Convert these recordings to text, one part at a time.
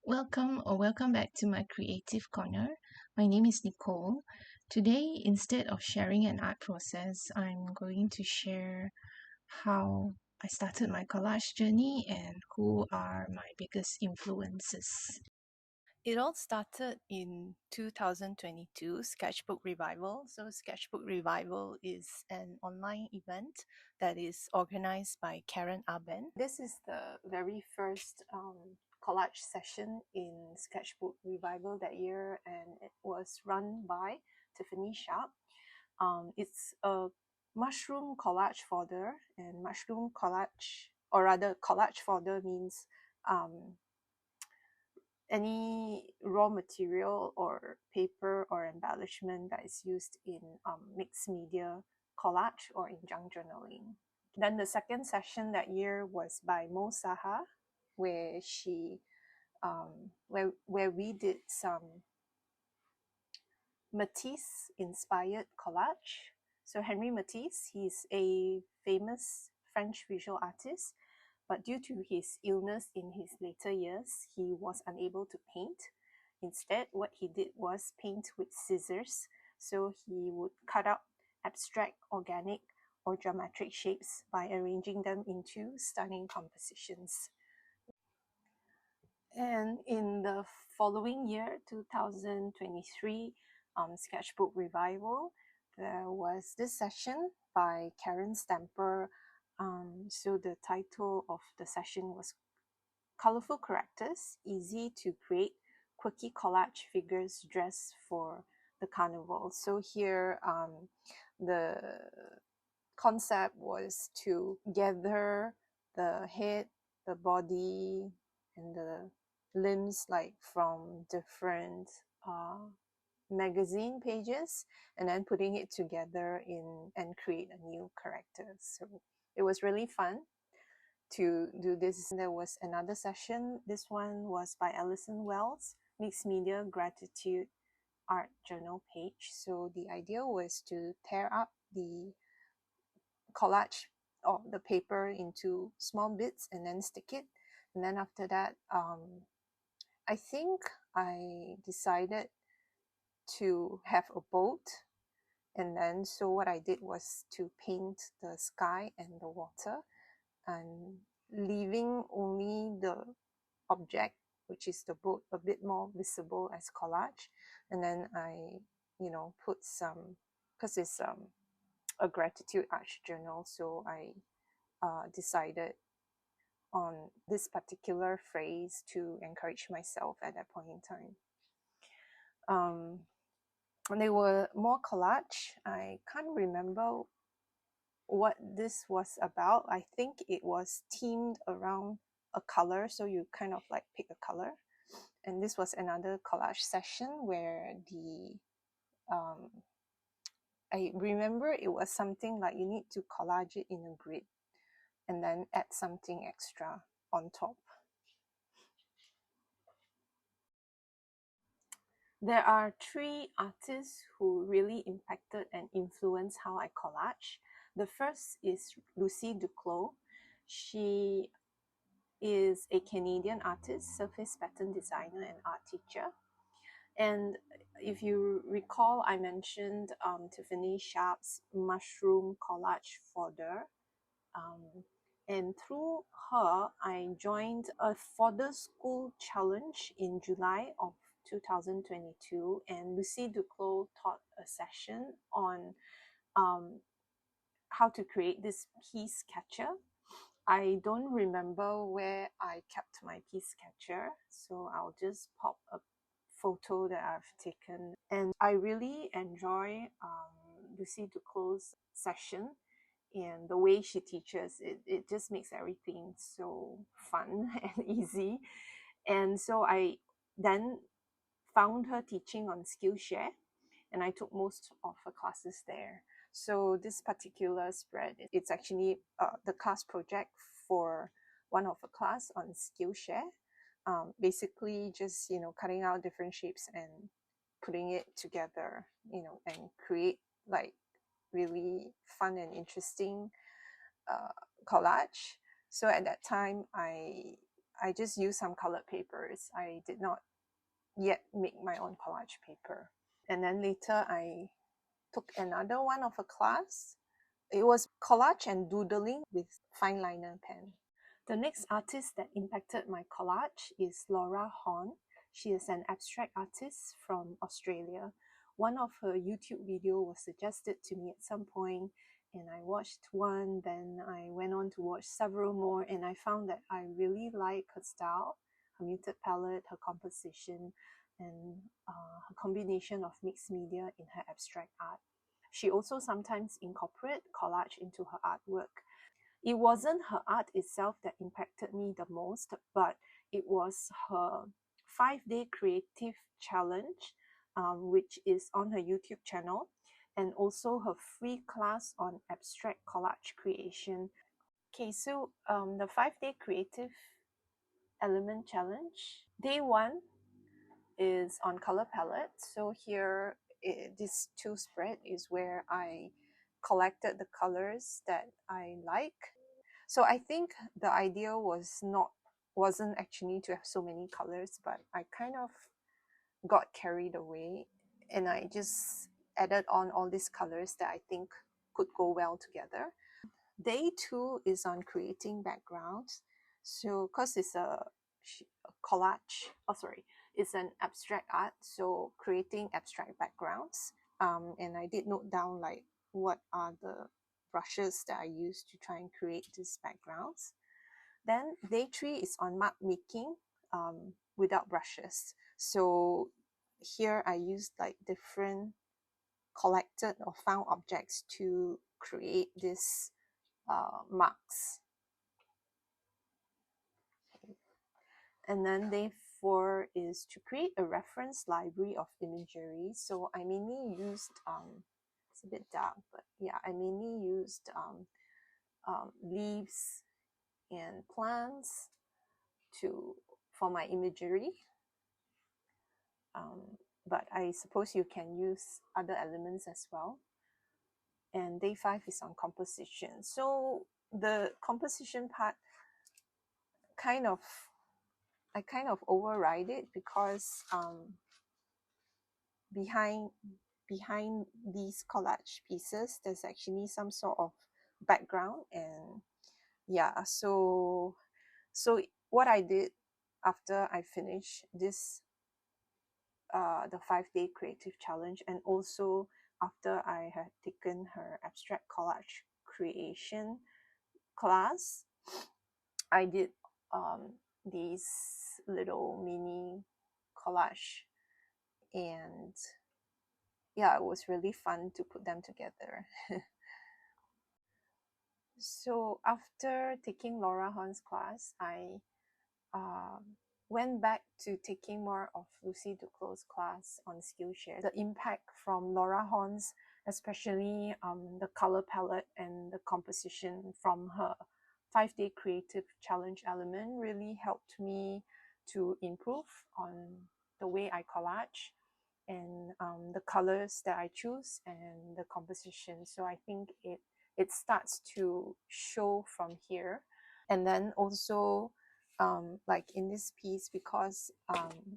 Welcome back to my creative corner. My name is Nicole. Today, instead of sharing an art process, I'm going to share how I started my collage journey and who are my biggest influences. It all started in 2022, Sketchbook Revival. So, Sketchbook Revival is an online event that is organized by Karen Aben. This is the very first collage session in Sketchbook Revival that year, and it was run by Tiffany Sharp. It's a mushroom collage folder, and mushroom collage, or rather, collage folder means any raw material or paper or embellishment that is used in mixed media collage or in junk journaling. Then the second session that year was by Mo Saha, where she where we did some Matisse inspired collage. So Henri Matisse, he's a famous French visual artist, but due to his illness in his later years, he was unable to paint. Instead, what he did was paint with scissors. So he would cut out abstract, organic, or geometric shapes by arranging them into stunning compositions. And in the following year, 2023, Sketchbook Revival, there was this session by Karen Stamper. So the title of the session was Colorful Characters, Easy to Create Quirky Collage Figures Dressed for the Carnival. So here, the concept was to gather the head, the body, and the limbs like from different magazine pages, and then putting it together in and create a new character. So it was really fun to do this. There was another session. This one was by Alison Wells, Mixed Media Gratitude Art Journal page. So the idea was to tear up the collage of the paper into small bits and then stick it. And then after that, I think I decided to have a boat. And then so what I did was to paint the sky and the water, and leaving only the object, which is the boat, a bit more visible as collage. And then I, put some, because it's a gratitude art journal, so I decided on this particular phrase to encourage myself at that point in time. And they were more collage. I can't remember what this was about. I think it was themed around a color, so you kind of like pick a color. And this was another collage session where I remember it was something like you need to collage it in a grid and then add something extra on top. There are three artists who really impacted and influenced how I collage. The first is Lucie Duclos. She is a Canadian artist, surface pattern designer, and art teacher. And if you recall, I mentioned Tiffany Sharp's mushroom collage folder. And through her, I joined a fodder school challenge in July of 2022, and Lucie Duclos taught a session on how to create this piece catcher. I don't remember where I kept my piece catcher, so I'll just pop a photo that I've taken. And I really enjoy Lucie Duclos' session, and the way she teaches it just makes everything so fun and easy. And so I then found her teaching on Skillshare, and I took most of her classes there. So this particular spread, it's actually the class project for one of the class on Skillshare. Basically just, cutting out different shapes and putting it together, and create like really fun and interesting collage. So at that time, I I just used some colored papers. I did not yet make my own collage paper. And then later I took another one of a class. It was collage and doodling with fine liner pen. The next artist that impacted my collage is Laura Horn. She is an abstract artist from Australia. One of her YouTube videos was suggested to me at some point, and I watched one, then I went on to watch several more, and I found that I really like her style, her muted palette, her composition, and her combination of mixed media in her abstract art. She also sometimes incorporates collage into her artwork. It wasn't her art itself that impacted me the most, but it was her 5-day creative challenge, which is on her YouTube channel, and also her free class on abstract collage creation. Okay, so the 5-day creative element challenge, day 1 is on color palette. So here, this 2 spread is where I collected the colors that I like. So I think the idea wasn't actually to have so many colors, but I kind of got carried away, and I just added on all these colors that I think could go well together. Day 2 is on creating backgrounds. So because it's a collage, it's an abstract art, so creating abstract backgrounds. And I did note down like what are the brushes that I use to try and create these backgrounds. Then day 3 is on mark making without brushes. So here I used like different collected or found objects to create these marks. And then day 4 is to create a reference library of imagery. So I mainly used, it's a bit dark, but yeah, I mainly used leaves and plants for my imagery. But I suppose you can use other elements as well. And day 5 is on composition. So the composition part I kind of override it because behind these collage pieces, there's actually some sort of background, and yeah, so what I did after I finished this the 5-day creative challenge, and also after I had taken her abstract collage creation class, I did these little mini collage, and yeah, it was really fun to put them together. So after taking Laura Horn's class, I went back to taking more of Lucie Duclos' class on Skillshare. The impact from Laura Horn's, especially the color palette and the composition from her 5-day creative challenge element, really helped me to improve on the way I collage and the colors that I choose and the composition. So I think it starts to show from here. And then also like in this piece, because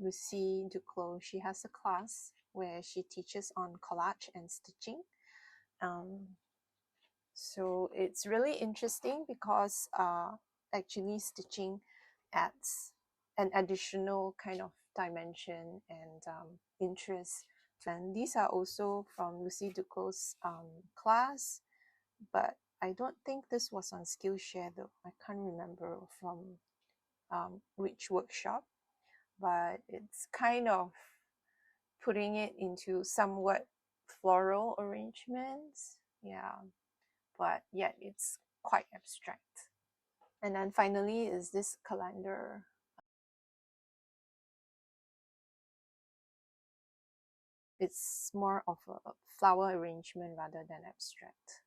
Lucie Duclos, she has a class where she teaches on collage and stitching. So it's really interesting because actually stitching adds an additional kind of dimension and interest. And these are also from Lucie Duclos' class, but I don't think this was on Skillshare though. I can't remember from which workshop, but it's kind of putting it into somewhat floral arrangements. Yeah, but yet it's quite abstract. And then finally is this calendar. It's more of a flower arrangement rather than abstract.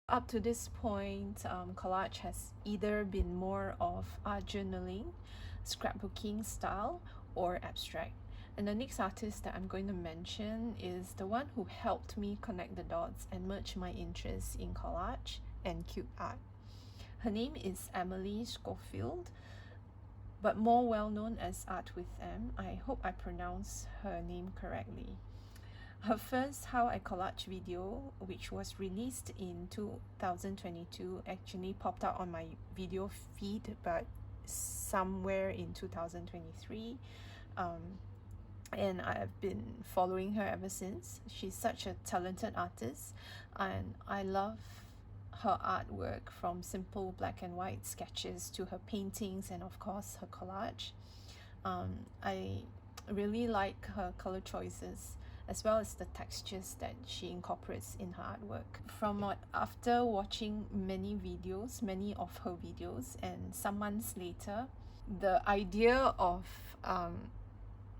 Up to this point, collage has either been more of art journaling, scrapbooking style, or abstract. And the next artist that I'm going to mention is the one who helped me connect the dots and merge my interests in collage and cute art. Her name is Emily Schofield, but more well known as Art with M. I hope I pronounce her name correctly. Her first How I Collage video, which was released in 2022, actually popped out on my video feed, but somewhere in 2023. And I've been following her ever since. She's such a talented artist, and I love her artwork, from simple black and white sketches to her paintings and of course her collage. I really like her color choices as well as the textures that she incorporates in her artwork. After watching many of her videos, and some months later, the idea of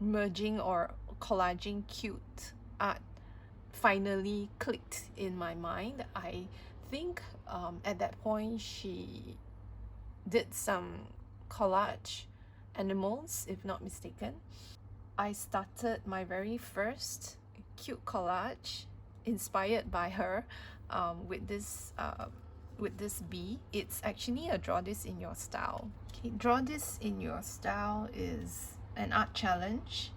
merging or collaging cute art finally clicked in my mind. I think at that point she did some collage animals, if not mistaken. I started my very first cute collage inspired by her with this bee. It's actually a Draw This in Your Style. Okay, Draw This in Your Style is an art challenge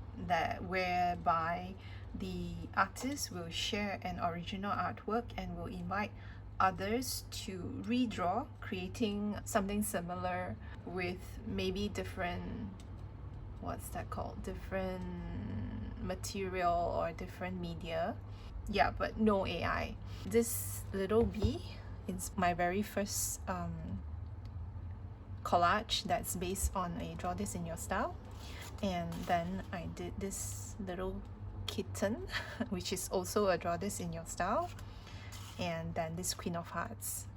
whereby the artist will share an original artwork and will invite others to redraw, creating something similar with maybe different different material or different media. Yeah, but no AI. This little bee is my very first collage that's based on a Draw This in Your Style. And then I did this little kitten which is also a Draw This in Your Style, and then this Queen of Hearts.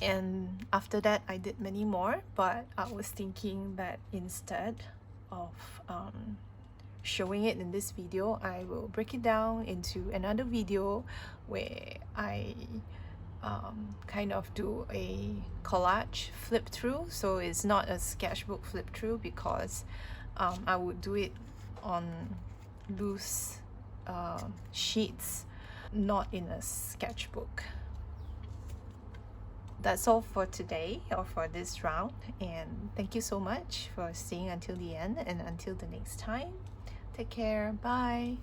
And after that I did many more, but I was thinking that instead of showing it in this video, I will break it down into another video where I kind of do a collage flip through. So it's not a sketchbook flip through, because I would do it on loose sheets, not in a sketchbook. That's all for today, or for this round, and thank you so much for staying until the end, and until the next time, take care, bye.